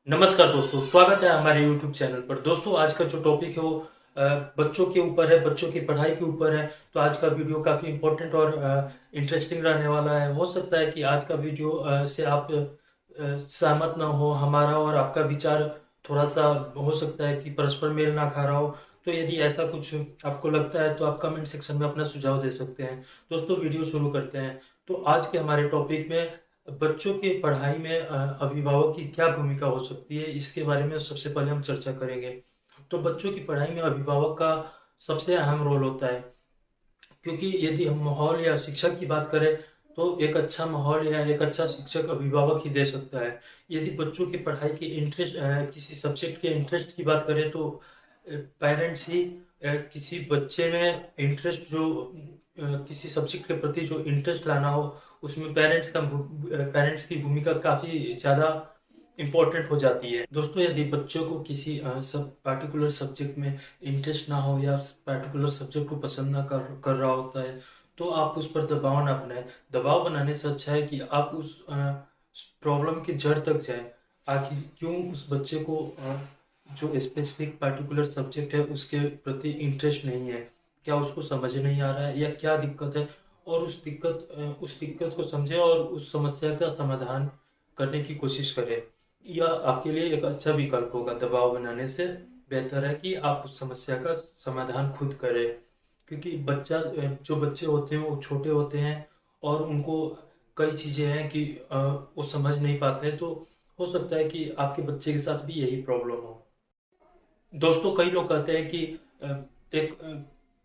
नमस्कार दोस्तों, स्वागत है हमारे YouTube चैनल पर। दोस्तों, आज का जो टॉपिक है वो बच्चों के ऊपर है, बच्चों की पढ़ाई के ऊपर है। तो आज का वीडियो काफ़ी इम्पोर्टेंट और इंटरेस्टिंग रहने वाला है। हो सकता है कि आज का वीडियो से आप सहमत ना हो, हमारा और आपका विचार थोड़ा-सा हो सकता है कि परस्पर मेल ना खा रहा हो। तो यदि ऐसा कुछ आपको लगता है तो आप कमेंट सेक्शन में अपना सुझाव दे सकते हैं। दोस्तों, वीडियो शुरू करते हैं। तो आज के हमारे टॉपिक में बच्चों की पढ़ाई में अभिभावक की क्या भूमिका हो सकती है, इसके बारे में सबसे पहले हम चर्चा करेंगे। तो बच्चों की पढ़ाई में अभिभावक का सबसे अहम रोल होता है, क्योंकि यदि हम माहौल या शिक्षक की बात करें तो एक अच्छा माहौल या एक अच्छा शिक्षक अभिभावक ही दे सकता है। यदि बच्चों की पढ़ाई की इंटरेस्ट किसी सब्जेक्ट के इंटरेस्ट की बात करें तो पेरेंट्स ही किसी बच्चे में इंटरेस्ट जो किसी सब्जेक्ट के प्रति जो इंटरेस्ट लाना हो, उसमें पेरेंट्स की भूमिका काफ़ी ज़्यादा इम्पोर्टेंट हो जाती है। दोस्तों, यदि बच्चों को किसी सब पार्टिकुलर सब्जेक्ट में इंटरेस्ट ना हो या पार्टिकुलर सब्जेक्ट को पसंद ना कर रहा होता है, तो आप उस पर दबाव ना बनाएं। दबाव बनाने से अच्छा है कि आप उस प्रॉब्लम की जड़ तक जाएं। आखिर क्यों उस बच्चे को जो स्पेसिफिक पार्टिकुलर सब्जेक्ट है उसके प्रति इंटरेस्ट नहीं है, क्या उसको समझ नहीं आ रहा है या क्या दिक्कत है, और उस दिक्कत को समझे और उस समस्या का समाधान करने की कोशिश करें। यह आपके लिए एक अच्छा विकल्प होगा। दबाव बनाने से बेहतर है कि आप उस समस्या का समाधान खुद करें, क्योंकि जो बच्चे होते हैं वो छोटे होते हैं और उनको कई चीज़ें हैं कि वो समझ नहीं पाते हैं। तो हो सकता है कि आपके बच्चे के साथ भी यही प्रॉब्लम हो। दोस्तों, कई लोग कहते हैं कि अ, एक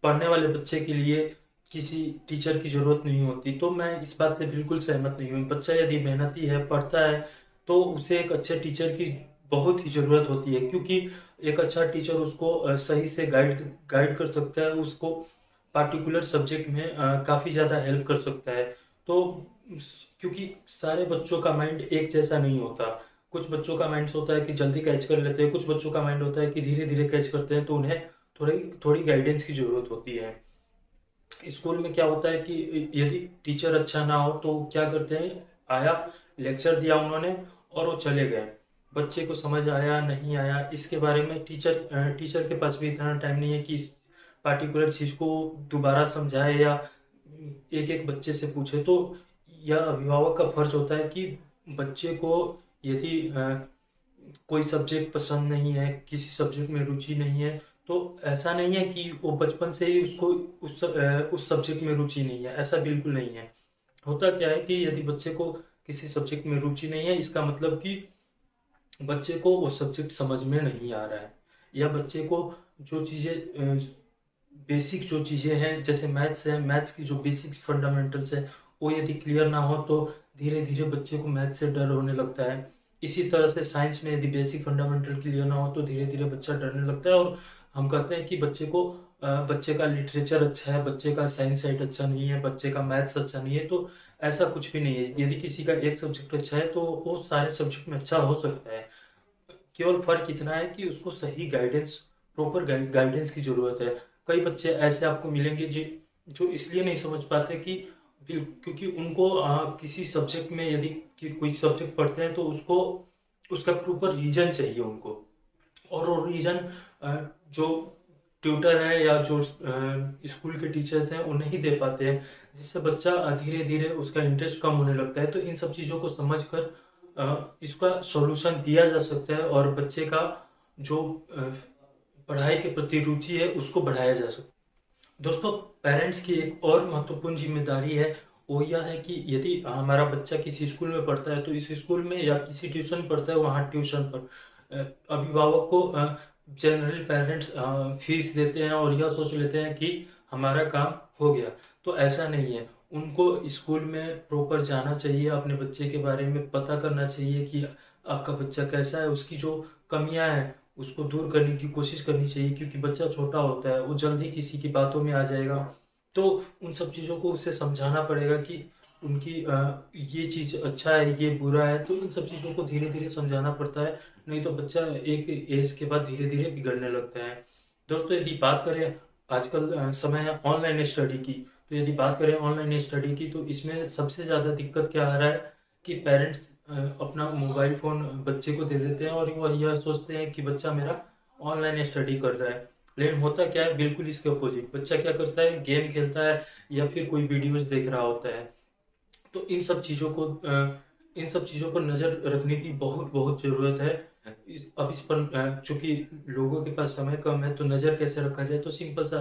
पढ़ने वाले बच्चे के लिए किसी टीचर की ज़रूरत नहीं होती, तो मैं इस बात से बिल्कुल सहमत नहीं हूँ। बच्चा यदि मेहनती है, पढ़ता है, तो उसे एक अच्छे टीचर की बहुत ही ज़रूरत होती है, क्योंकि एक अच्छा टीचर उसको सही से गाइड कर सकता है, उसको पार्टिकुलर सब्जेक्ट में काफ़ी ज़्यादा हेल्प कर सकता है। तो क्योंकि सारे बच्चों का माइंड एक जैसा नहीं होता। कुछ बच्चों का माइंड होता है कि जल्दी कैच कर लेते हैं, कुछ बच्चों का माइंड होता है कि धीरे धीरे कैच करते हैं, तो उन्हें थोड़ी थोड़ी गाइडेंस की जरूरत होती है। स्कूल में क्या होता है कि यदि टीचर अच्छा ना हो तो क्या करते हैं, आया, लेक्चर दिया उन्होंने और वो चले गए। बच्चे को समझ आया नहीं आया इसके बारे में टीचर के पास भी इतना टाइम नहीं है कि इस पार्टिकुलर चीज को दोबारा समझाए या एक एक बच्चे से पूछे। तो यह अभिभावक का फर्ज होता है कि बच्चे को यदि कोई सब्जेक्ट पसंद नहीं है, किसी सब्जेक्ट में रुचि नहीं है, तो ऐसा नहीं है कि वो बचपन से ही उसको उस सब्जेक्ट में रुचि नहीं है, ऐसा बिल्कुल नहीं है। होता क्या है कि यदि बच्चे को किसी सब्जेक्ट में रुचि नहीं है, इसका मतलब कि बच्चे को वो सब्जेक्ट समझ में नहीं आ रहा है, या बच्चे को जो चीज़ें बेसिक जो चीज़ें हैं, जैसे मैथ्स है, मैथ्स की जो बेसिक्स फंडामेंटल्स है, वो यदि क्लियर ना हो तो धीरे धीरे बच्चे को मैथ से डर होने लगता है। इसी तरह से साइंस में यदि बेसिक फंडामेंटल क्लियर ना हो तो धीरे धीरे बच्चा डरने लगता है, और हम कहते हैं कि बच्चे का लिटरेचर अच्छा है, बच्चे का साइंस साइड अच्छा नहीं है, बच्चे का मैथ्स अच्छा नहीं है। तो ऐसा कुछ भी नहीं है। यदि किसी का एक सब्जेक्ट अच्छा है तो वो सारे सब्जेक्ट में अच्छा हो सकता है। केवल फर्क इतना है कि उसको सही गाइडेंस, प्रॉपर गाइडेंस की जरूरत है। कई बच्चे ऐसे आपको मिलेंगे जो जो इसलिए नहीं समझ पाते कि क्योंकि उनको किसी सब्जेक्ट में यदि कोई सब्जेक्ट पढ़ते हैं तो उसको उसका प्रॉपर रीजन चाहिए उनको, और वो रीजन जो ट्यूटर है या जो स्कूल के टीचर्स हैं वो नहीं दे पाते हैं, जिससे बच्चा धीरे धीरे उसका इंटरेस्ट कम होने लगता है। तो इन सब चीज़ों को समझ कर इसका सॉल्यूशन दिया जा सकता है, और बच्चे का जो पढ़ाई के प्रति रुचि है उसको बढ़ाया जा सकता है। दोस्तों, पेरेंट्स की एक और महत्वपूर्ण जिम्मेदारी है, वो यह है कि यदि हमारा बच्चा किसी स्कूल में पढ़ता है तो इस स्कूल में या किसी ट्यूशन पढ़ता है, वहाँ ट्यूशन पर अभिभावक को जनरल पेरेंट्स फीस देते हैं और यह सोच लेते हैं कि हमारा काम हो गया। तो ऐसा नहीं है। उनको स्कूल में प्रॉपर जाना चाहिए, अपने बच्चे के बारे में पता करना चाहिए कि आपका बच्चा कैसा है, उसकी जो कमियां हैं उसको दूर करने की कोशिश करनी चाहिए, क्योंकि बच्चा छोटा होता है, वो जल्दी किसी की बातों में आ जाएगा। तो उन सब चीज़ों को उसे समझाना पड़ेगा कि ये चीज़ अच्छा है, ये बुरा है। तो इन सब चीज़ों को धीरे धीरे समझाना पड़ता है, नहीं तो बच्चा एक एज के बाद धीरे धीरे बिगड़ने लगता है। दोस्तों, यदि बात करें, आजकल समय है ऑनलाइन स्टडी की। तो यदि बात करें ऑनलाइन स्टडी की तो इसमें सबसे ज़्यादा दिक्कत क्या आ रहा है कि पेरेंट्स अपना मोबाइल फ़ोन बच्चे को दे देते हैं और वो यह सोचते हैं कि बच्चा मेरा ऑनलाइन स्टडी कर रहा है। लेकिन होता क्या है, बिल्कुल इसके अपोजिट। बच्चा क्या करता है, गेम खेलता है या फिर कोई वीडियोज़ देख रहा होता है। तो इन सब चीज़ों पर नज़र रखने की बहुत बहुत ज़रूरत है। अब इस पर चूंकि लोगों के पास समय कम है, तो नज़र कैसे रखा जाए, तो सिंपल सा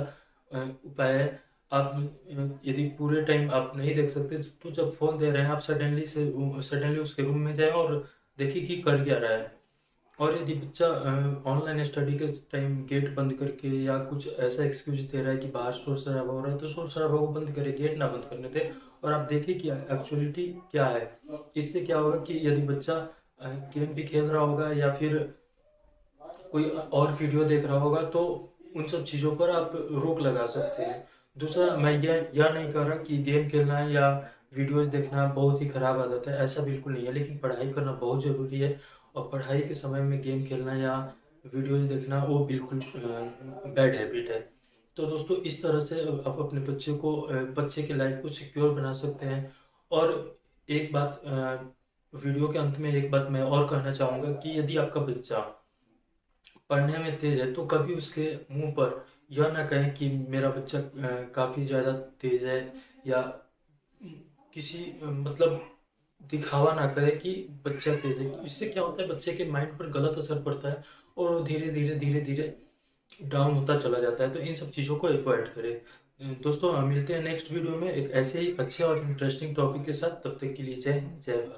उपाय है। आप यदि पूरे टाइम आप नहीं देख सकते, तो जब फ़ोन दे रहे हैं आप सडनली उसके रूम में जाए और देखिए कि कर क्या रहा है। और यदि बच्चा ऑनलाइन स्टडी के टाइम गेट बंद करके या कुछ ऐसा एक्सक्यूज दे रहा है कि बाहर शोर शराबा हो रहा है, तो शोर शराबा को बंद करे, गेट ना बंद करने दे। और आप देखिए कि एक्चुअलिटी क्या है। इससे क्या होगा कि यदि बच्चा गेम भी खेल रहा होगा या फिर कोई और वीडियो देख रहा होगा, तो उन सब चीज़ों पर आप रोक लगा सकते हैं। दूसरा, मैं यह नहीं कह रहा कि गेम खेलना है या वीडियोस देखना बहुत ही खराब आदत है, ऐसा बिल्कुल नहीं है। लेकिन पढ़ाई करना बहुत ज़रूरी है, और पढ़ाई के समय में गेम खेलना या वीडियोस देखना वो बिल्कुल बैड हैबिट है। तो दोस्तों, इस तरह से आप अपने बच्चे की लाइफ को सिक्योर बना सकते हैं। और एक बात, वीडियो के अंत में एक बात मैं और कहना चाहूँगा कि यदि आपका बच्चा पढ़ने में तेज है, तो कभी उसके मुंह पर यह ना कहें कि मेरा बच्चा काफ़ी ज़्यादा तेज है, या किसी मतलब दिखावा ना करे कि बच्चा तेज है। तो इससे क्या होता है, बच्चे के माइंड पर गलत असर पड़ता है और वो धीरे धीरे डाउन होता चला जाता है। तो इन सब चीज़ों को अवॉइड करें। दोस्तों, मिलते हैं नेक्स्ट वीडियो में एक ऐसे ही अच्छे और इंटरेस्टिंग टॉपिक के साथ। तब तक के लिए जय हिंद, जय भारत।